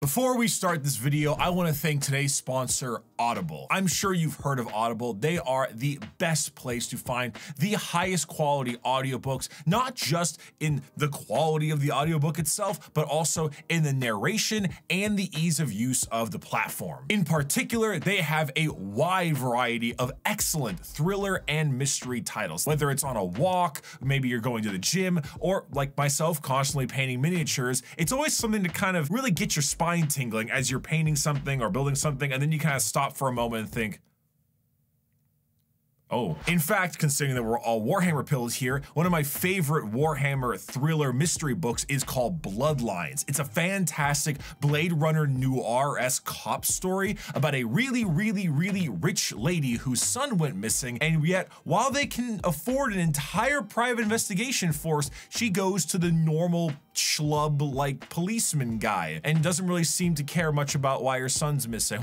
Before we start this video, I want to thank today's sponsor, Audible. I'm sure you've heard of Audible. They are the best place to find the highest quality audiobooks, not just in the quality of the audiobook itself, but also in the narration and the ease of use of the platform. In particular, they have a wide variety of excellent thriller and mystery titles. Whether it's on a walk, maybe you're going to the gym, or like myself, constantly painting miniatures, it's always something to kind of really get your spine tingling as you're painting something or building something, and then you kind of stop for a moment and think, oh. In fact, considering that we're all Warhammer pills here, one of my favorite Warhammer thriller mystery books is called Bloodlines. It's a fantastic Blade Runner noir-esque cop story about a really rich lady whose son went missing, and yet while they can afford an entire private investigation force, she goes to the normal schlub like policeman guy and doesn't really seem to care much about why her son's missing.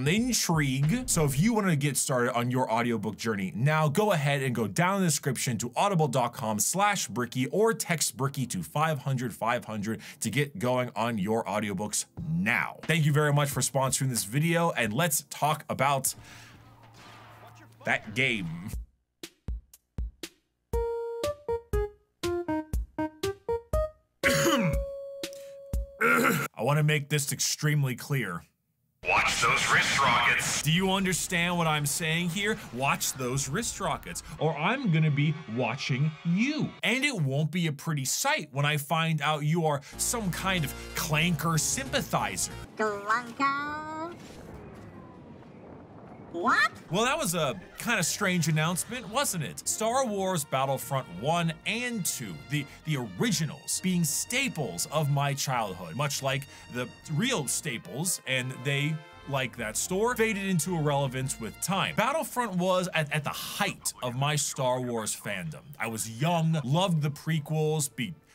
Intrigue. So if you want to get started on your audiobook journey now, go ahead and go down in the description to audible.com/Bricky or text Bricky to 500 to get going on your audiobooks now. Thank you very much for sponsoring this video, and let's talk about that game. I want to make this extremely clear. Watch those wrist rockets. Do you understand what I'm saying here? Watch those wrist rockets, or I'm gonna be watching you. And it won't be a pretty sight when I find out you are some kind of clanker sympathizer. Clanker? What? Well, that was a kind of strange announcement, wasn't it? Star Wars Battlefront 1 and 2, the originals, being staples of my childhood, much like the real staples, and they, like that store, faded into irrelevance with time. Battlefront was at the height of my Star Wars fandom. I was young, loved the prequels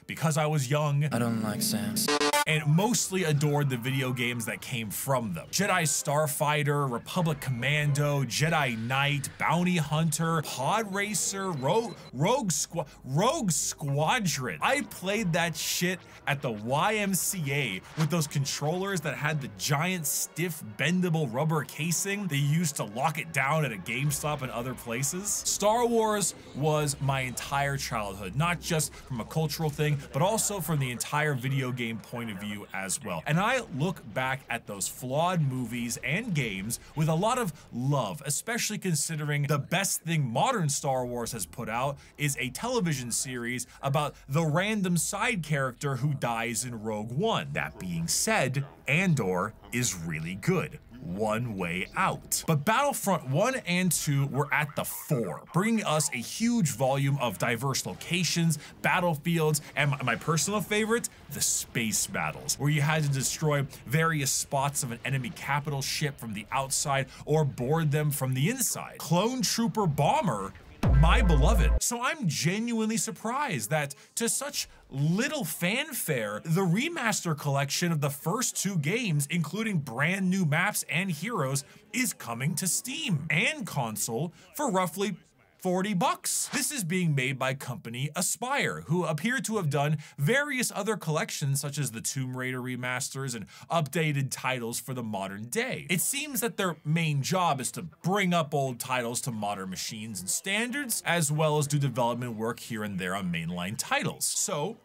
because I was young. I don't like Sans. And mostly adored the video games that came from them. Jedi Starfighter, Republic Commando, Jedi Knight, Bounty Hunter, Pod Racer, Rogue Squadron. I played that shit at the YMCA with those controllers that had the giant, stiff, bendable rubber casing they used to lock it down at a GameStop and other places. Star Wars was my entire childhood, not just from a cultural thing, but also from the entire video game point of view as well. And I look back at those flawed movies and games with a lot of love, especially considering the best thing modern Star Wars has put out is a television series about the random side character who dies in Rogue One. That being said, Andor is really good. One way out. But Battlefront 1 and 2 were at the fore, bringing us a huge volume of diverse locations, battlefields, and my personal favorite, the space battles, where you had to destroy various spots of an enemy capital ship from the outside or board them from the inside. Clone Trooper Bomber, my beloved. So I'm genuinely surprised that to such little fanfare, the remaster collection of the first two games, including brand new maps and heroes, is coming to Steam and console for roughly $40. This is being made by company Aspyr, who appear to have done various other collections such as the Tomb Raider remasters and updated titles for the modern day. It seems that their main job is to bring up old titles to modern machines and standards, as well as do development work here and there on mainline titles. So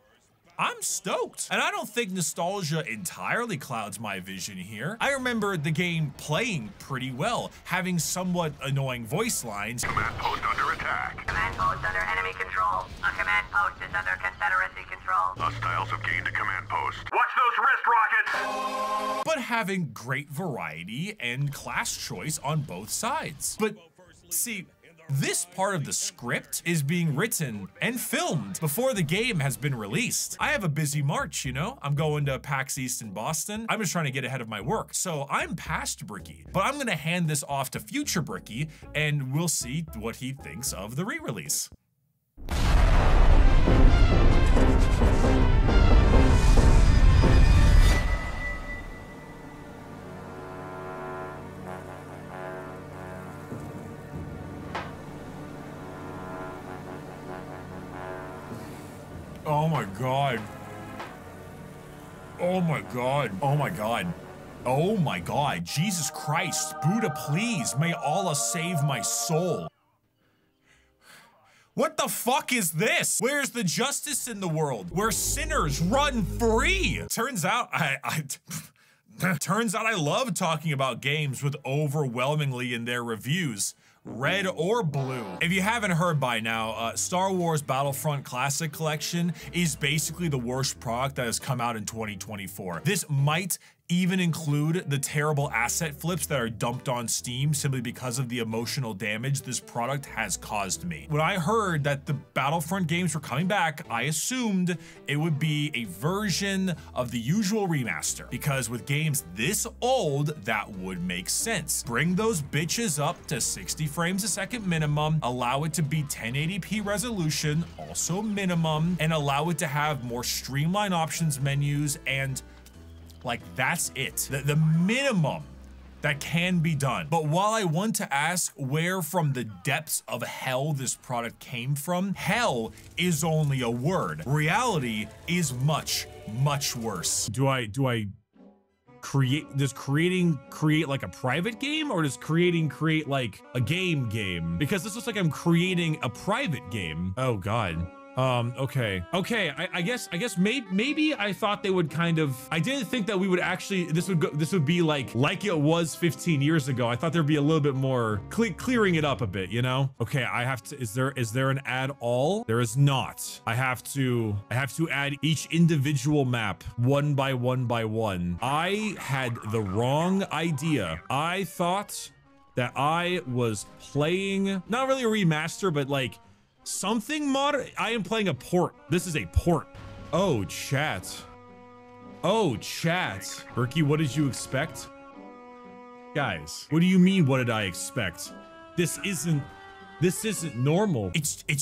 I'm stoked. And I don't think nostalgia entirely clouds my vision here. I remember the game playing pretty well, having somewhat annoying voice lines. Command post under attack. Command post under enemy control. A command post is under Confederacy control. Hostiles have gained a command post. Watch those wrist rockets! But having great variety and class choice on both sides. But see, this part of the script is being written and filmed before the game has been released. I have a busy March, you know? I'm going to PAX East in Boston. I'm just trying to get ahead of my work. So I'm past Bricky, but I'm gonna hand this off to future Bricky and we'll see what he thinks of the re-release. Oh my God. Oh my God. Oh my God. Oh my God. Jesus Christ. Buddha, please. May Allah save my soul. What the fuck is this? Where's the justice in the world? Where sinners run free? Turns out Turns out I love talking about games with overwhelmingly in their reviews, red or blue. If you haven't heard by now, Star Wars Battlefront Classic Collection is basically the worst product that has come out in 2024. This might even include the terrible asset flips that are dumped on Steam simply because of the emotional damage this product has caused me. When I heard that the Battlefront games were coming back, I assumed it would be a version of the usual remaster, because with games this old, that would make sense. Bring those bitches up to 60 frames a second minimum, allow it to be 1080p resolution, also minimum, and allow it to have more streamlined options menus, and like, that's it. The minimum that can be done. But while I want to ask where from the depths of hell this product came from, hell is only a word. Reality is much, much worse. Does creating create like a private game, or does create like a game? Because this looks like I'm creating a private game. Oh God. Okay. I guess maybe I thought they would kind of, I didn't think that we would actually, this would be like it was 15 years ago. I thought there'd be a little bit more clearing it up a bit, you know? Okay, I have to, is there an add all? There is not. I have to add each individual map one by one. I had the wrong idea. I thought that I was playing, not really a remaster, but like, something modern. I am playing a port. This is a port. Oh, chat. Bricky, what did you expect? Guys, what do you mean, what did I expect? This isn't normal. It's the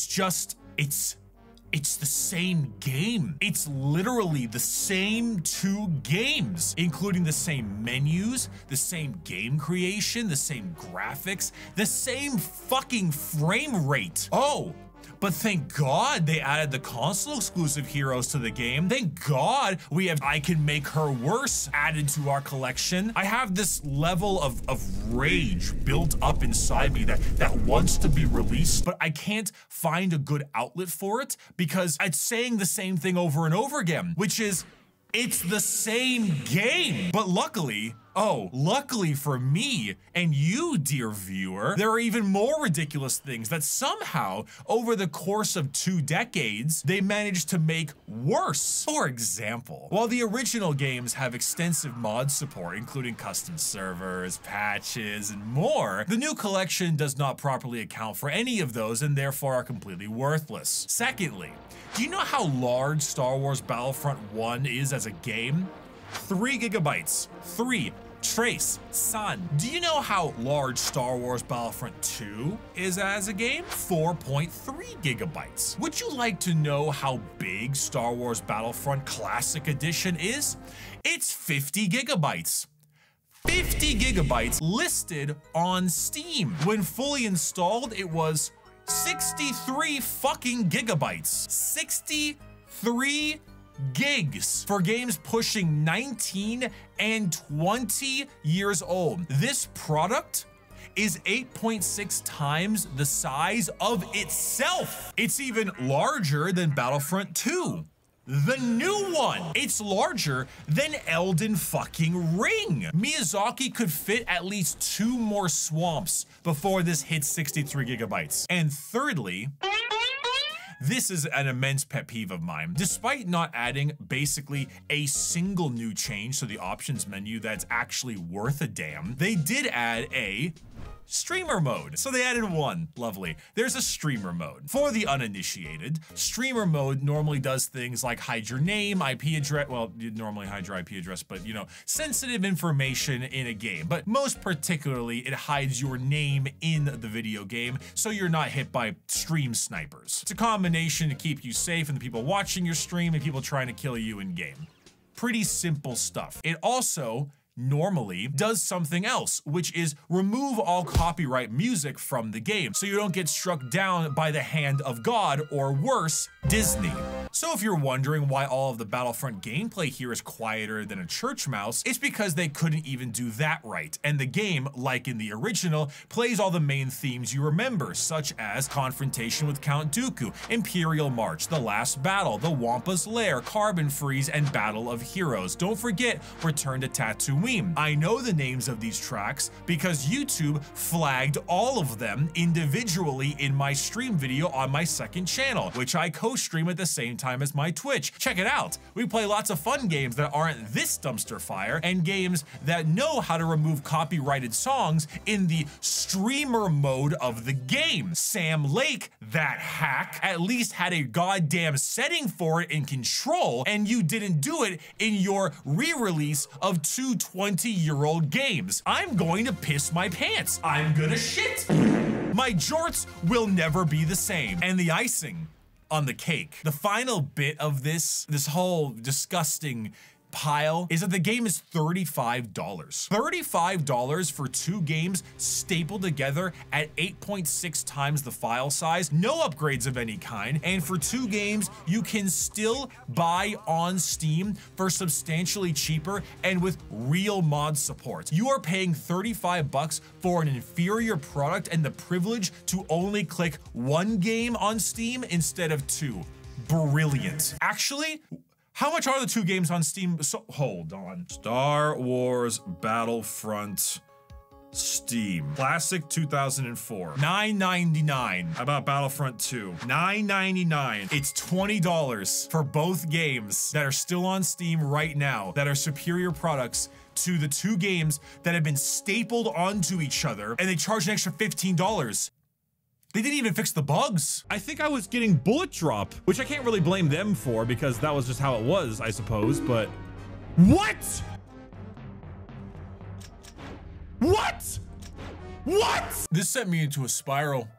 same game. It's literally the same two games, including the same menus, the same game creation, the same graphics, the same fucking frame rate. Oh, but thank God they added the console exclusive heroes to the game. Thank God we have I Can Make Her Worse added to our collection. I have this level of rage built up inside me that wants to be released, but I can't find a good outlet for it because it's saying the same thing over and over again, which is, it's the same game. But luckily for me and you, dear viewer, there are even more ridiculous things that somehow, over the course of 2 decades, they managed to make worse. For example, while the original games have extensive mod support, including custom servers, patches, and more, the new collection does not properly account for any of those and therefore are completely worthless. Secondly, do you know how large Star Wars Battlefront 1 is as a game? 3 gigabytes. 3. Trace, son. Do you know how large Star Wars Battlefront 2 is as a game? 4.3 gigabytes. Would you like to know how big Star Wars Battlefront Classic Edition is? It's 50 gigabytes. 50 gigabytes listed on Steam. When fully installed, it was 63 fucking gigabytes. 63 gigs for games pushing 19 and 20 years old. This product is 8.6 times the size of itself. It's even larger than Battlefront 2. The new one. It's larger than Elden fucking Ring. Miyazaki could fit at least 2 more swamps before this hits 63 gigabytes. And thirdly, this is an immense pet peeve of mine. Despite not adding basically a single new change to the options menu that's actually worth a damn, they did add a streamer mode. So they added one. Lovely. There's a streamer mode. For the uninitiated, streamer mode normally does things like hide your name, IP address. Well, you normally hide your IP address, but you know, sensitive information in a game. But most particularly, it hides your name in the video game so you're not hit by stream snipers. It's a combination to keep you safe and the people watching your stream and people trying to kill you in game. Pretty simple stuff. It also normally does something else, which is remove all copyright music from the game so you don't get struck down by the hand of God, or worse, Disney. So if you're wondering why all of the Battlefront gameplay here is quieter than a church mouse, it's because they couldn't even do that right. And the game, like in the original, plays all the main themes you remember, such as confrontation with Count Dooku, Imperial March, The Last Battle, The Wampa's Lair, Carbon Freeze, and Battle of Heroes. Don't forget Return to Tatooine. I know the names of these tracks because YouTube flagged all of them individually in my stream video on my second channel, which I co-stream at the same time as my Twitch. Check it out. We play lots of fun games that aren't this dumpster fire, and games that know how to remove copyrighted songs in the streamer mode of the game. Sam Lake, that hack, at least had a goddamn setting for it in Control, and you didn't do it in your re-release of two 20-year-old games. I'm going to piss my pants. I'm gonna shit. My jorts will never be the same. And the icing on the cake, the final bit of this whole disgusting pile, is that the game is $35. $35 for two games stapled together at 8.6 times the file size, no upgrades of any kind, and for two games you can still buy on Steam for substantially cheaper and with real mod support. You are paying 35 bucks for an inferior product and the privilege to only click one game on Steam instead of two. Brilliant. Actually, how much are the two games on Steam? So, hold on. Star Wars Battlefront Steam. Classic 2004. $9.99. How about Battlefront 2? $9.99. It's $20 for both games that are still on Steam right now, that are superior products to the two games that have been stapled onto each other, and they charge an extra $15. They didn't even fix the bugs. I think I was getting bullet drop, which I can't really blame them for because that was just how it was, I suppose, but what? What? What? This sent me into a spiral.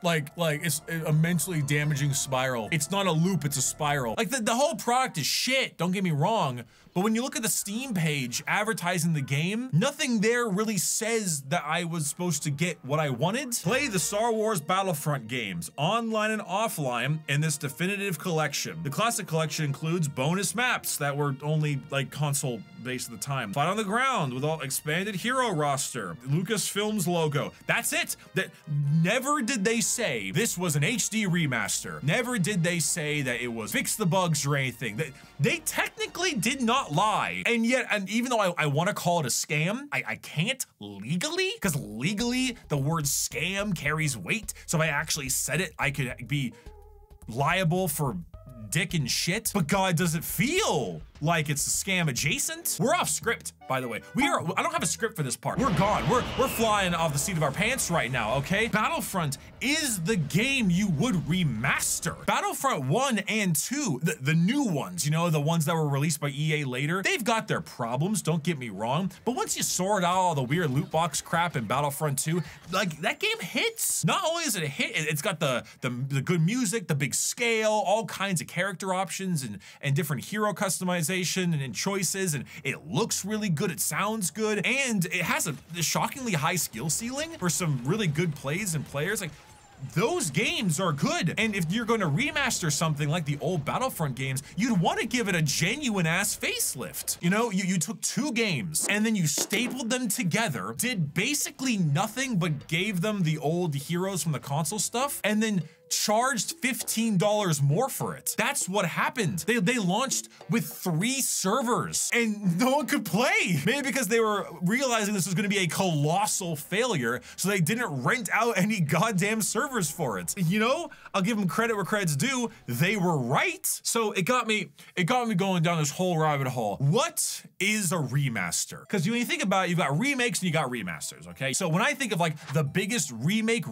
Like it's a mentally damaging spiral. It's not a loop, it's a spiral. Like the whole product is shit, don't get me wrong. But when you look at the Steam page advertising the game, nothing there really says that I was supposed to get what I wanted. Play the Star Wars Battlefront games, online and offline, in this definitive collection. The classic collection includes bonus maps that were only like console based at the time. Fight on the ground with all expanded hero roster, Lucasfilm's logo. That's it. That never did they say this was an HD remaster. Never did they say that it was fix the bugs or anything. They technically did not lie. And yet, and even though I want to call it a scam, I can't legally, because legally the word scam carries weight. So if I actually said it, I could be liable for dick and shit. But God, does it feel like it's a scam adjacent? We're off script, by the way. I don't have a script for this part. We're gone. We're flying off the seat of our pants right now, okay? Battlefront is the game you would remaster. Battlefront 1 and 2, the new ones, you know, the ones that were released by EA later, they've got their problems, don't get me wrong, but once you sort out all the weird loot box crap in Battlefront 2, like, that game hits. Not only is it a hit, it's got the good music, the big scale, all kinds of character options and different hero customization and choices, and it looks really good, it sounds good, and it has a shockingly high skill ceiling for some really good plays and players. Like, those games are good. And if you're going to remaster something like the old Battlefront games, you'd want to give it a genuine ass facelift. You know, you took two games and then you stapled them together, did basically nothing but gave them the old heroes from the console stuff, and then charged $15 more for it. That's what happened. They launched with 3 servers and no one could play. Maybe because they were realizing this was going to be a colossal failure, so they didn't rent out any goddamn servers for it. You know, I'll give them credit where credit's due. They were right. So it got me going down this whole rabbit hole. What is a remaster? Because when you think about it, you've got remakes and you got remasters, okay? So when I think of like the biggest remake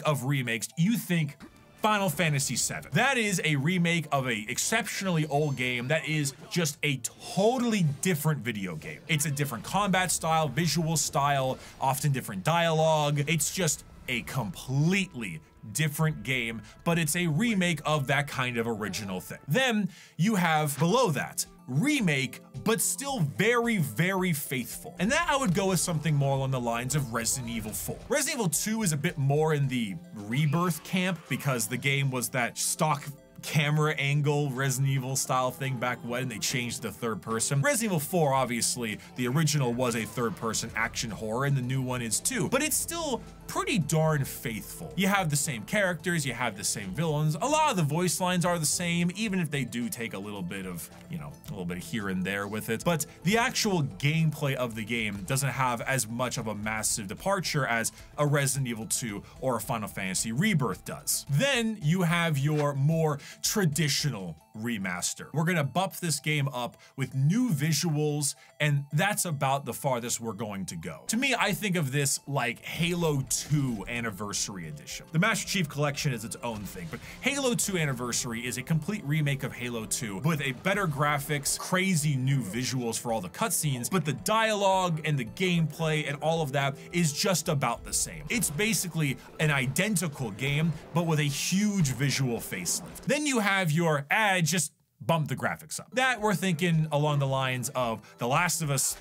of remakes, you think Final Fantasy VII. That is a remake of an exceptionally old game that is just a totally different video game. It's a different combat style, visual style, often different dialogue. It's just a completely different game, but it's a remake of that kind of original thing. Then you have below that, remake, but still very, very faithful. And that I would go with something more along the lines of Resident Evil 4. Resident Evil 2 is a bit more in the rebirth camp because the game was that stock camera angle Resident Evil style thing back when they changed the third person. Resident Evil 4, obviously, the original was a third person action horror and the new one is too, but it's still pretty darn faithful. You have the same characters, you have the same villains, a lot of the voice lines are the same, even if they do take a little bit of, you know, a little bit here and there with it, but the actual gameplay of the game doesn't have as much of a massive departure as a Resident Evil 2 or a Final Fantasy Rebirth does. Then you have your more traditional remaster. We're gonna buff this game up with new visuals, and that's about the farthest we're going to go. To me, I think of this like Halo 2 Anniversary Edition. The Master Chief Collection is its own thing, but Halo 2 Anniversary is a complete remake of Halo 2 with a better graphics, crazy new visuals for all the cutscenes, but the dialogue and the gameplay and all of that is just about the same. It's basically an identical game, but with a huge visual facelift. Then you have your just bump the graphics up. That we're thinking along the lines of The Last of Us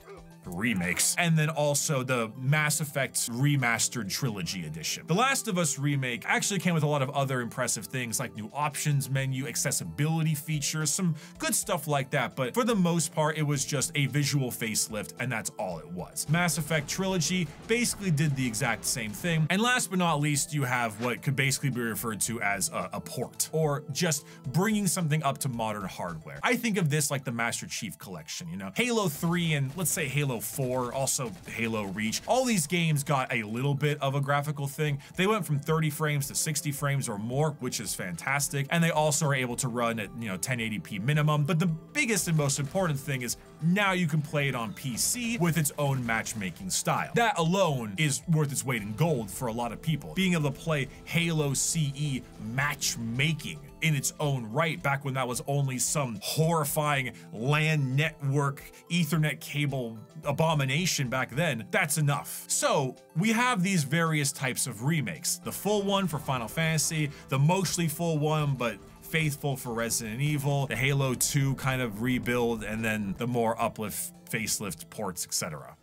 remakes, and then also the Mass Effect Remastered Trilogy Edition. The Last of Us remake actually came with a lot of other impressive things like new options menu, accessibility features, some good stuff like that, but for the most part, it was just a visual facelift, and that's all it was. Mass Effect Trilogy basically did the exact same thing, and last but not least, you have what could basically be referred to as a port, or just bringing something up to modern hardware. I think of this like the Master Chief Collection, you know? Halo 3 and let's say Halo 4, also Halo Reach, all these games got a little bit of a graphical thing. They went from 30 frames to 60 frames or more, which is fantastic, and they also are able to run at, you know, 1080p minimum. But the biggest and most important thing is now you can play it on PC with its own matchmaking style. That alone is worth its weight in gold for a lot of people. Being able to play Halo CE matchmaking in its own right, back when that was only some horrifying LAN network Ethernet cable abomination back then, that's enough. So we have these various types of remakes. The full one for Final Fantasy, the mostly full one but faithful for Resident Evil, the Halo 2 kind of rebuild, and then the more uplift, facelift ports, etc.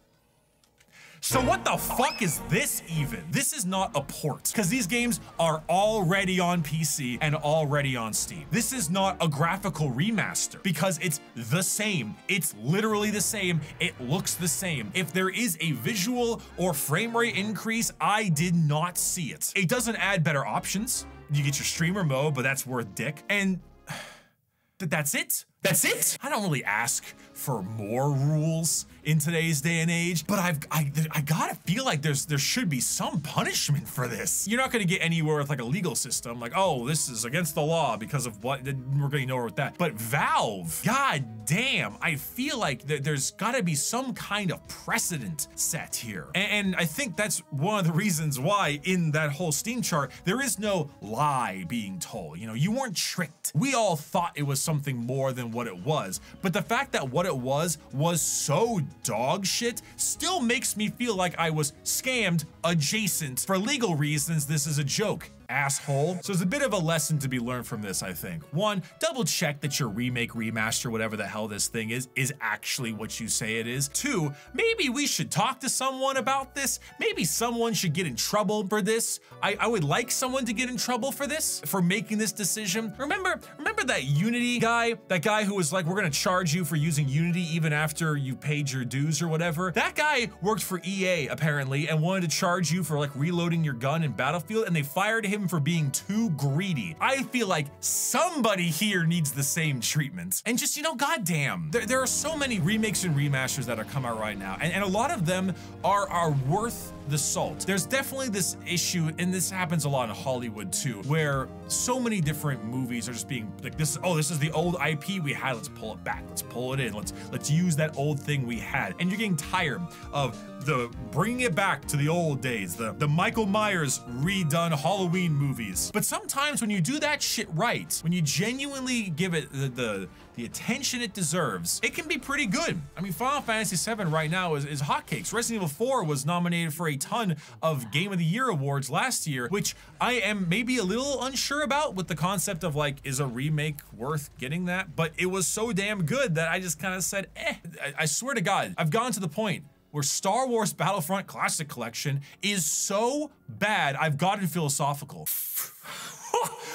So what the fuck is this even? This is not a port, because these games are already on PC and already on Steam. This is not a graphical remaster, because it's the same. It's literally the same. It looks the same. If there is a visual or frame rate increase, I did not see it. It doesn't add better options. You get your streamer mode, but that's worth dick. And that's it? That's it? I don't really ask for more rules in today's day and age, but I gotta feel like there should be some punishment for this. You're not gonna get anywhere with like a legal system, like, oh, this is against the law because of what, we're going nowhere with that. But Valve, god damn, I feel like there's gotta be some kind of precedent set here. And I think that's one of the reasons why in that whole Steam chart, there is no lie being told. You know, you weren't tricked. We all thought it was something more than what it was, but the fact that what it was so dog shit still makes me feel like I was scammed adjacent. For legal reasons, this is a joke, asshole. So there's a bit of a lesson to be learned from this, I think. One, double check that your remake, remaster, whatever the hell this thing is actually what you say it is. Two, maybe we should talk to someone about this. Maybe someone should get in trouble for this. I would like someone to get in trouble for this, for making this decision. Remember that Unity guy? That guy who was like, we're gonna charge you for using Unity even after you paid your dues or whatever? That guy worked for EA apparently and wanted to charge you for like reloading your gun in Battlefield, and they fired him for being too greedy. I feel like somebody here needs the same treatment. And just, you know, goddamn, there are so many remakes and remasters that are coming out right now, and a lot of them are worth the salt. There's definitely this issue, and this happens a lot in Hollywood too, where so many different movies are just being like, this is the old IP we had, let's pull it back, let's pull it in, let's use that old thing we had. And you're getting tired of the bringing it back to the old days, the Michael Myers redone Halloween movies. But sometimes when you do that shit right, when you genuinely give it the attention it deserves, it can be pretty good. I mean, Final Fantasy VII right now is hotcakes. Resident Evil 4 was nominated for a ton of Game of the Year awards last year, which I am maybe a little unsure about with the concept of like, is a remake worth getting that? But it was so damn good that I just kind of said, eh. I swear to God, I've gone to the point where Star Wars Battlefront Classic Collection is so bad, I've gotten philosophical.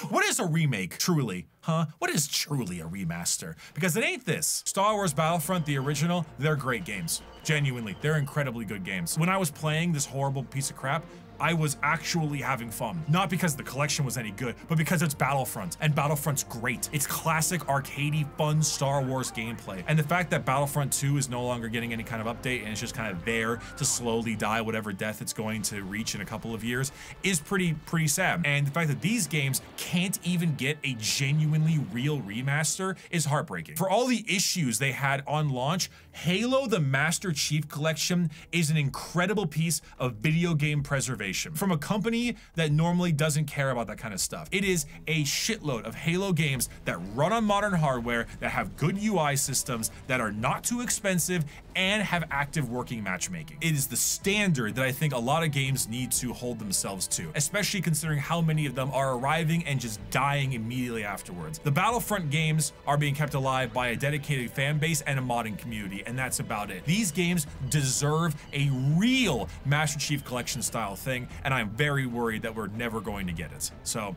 What is a remake, truly? Huh? What is truly a remaster? Because it ain't this. Star Wars Battlefront, the original, they're great games. Genuinely, they're incredibly good games. When I was playing this horrible piece of crap, I was actually having fun. Not because the collection was any good, but because it's Battlefront, and Battlefront's great. It's classic, arcadey, fun Star Wars gameplay. And the fact that Battlefront 2 is no longer getting any kind of update and it's just kind of there to slowly die whatever death it's going to reach in a couple of years is pretty sad. And the fact that these games can't even get a genuinely real remaster is heartbreaking. For all the issues they had on launch, Halo the Master Chief Collection is an incredible piece of video game preservation from a company that normally doesn't care about that kind of stuff. It is a shitload of Halo games that run on modern hardware, that have good UI systems, that are not too expensive, and have active working matchmaking. It is the standard that I think a lot of games need to hold themselves to, especially considering how many of them are arriving and just dying immediately afterwards. The Battlefront games are being kept alive by a dedicated fan base and a modding community, and that's about it. These games deserve a real Master Chief Collection style thing, and I'm very worried that we're never going to get it. So,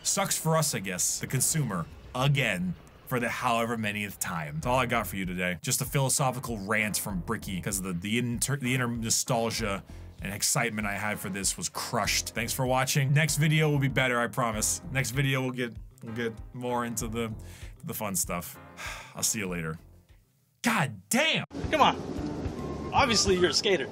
sucks for us, I guess, the consumer, again, for the however manyth time. That's all I got for you today. Just a philosophical rant from Bricky because the inner nostalgia and excitement I had for this was crushed. Thanks for watching. Next video will be better, I promise. Next video we'll get more into the fun stuff. I'll see you later. God damn! Come on. Obviously you're a skater.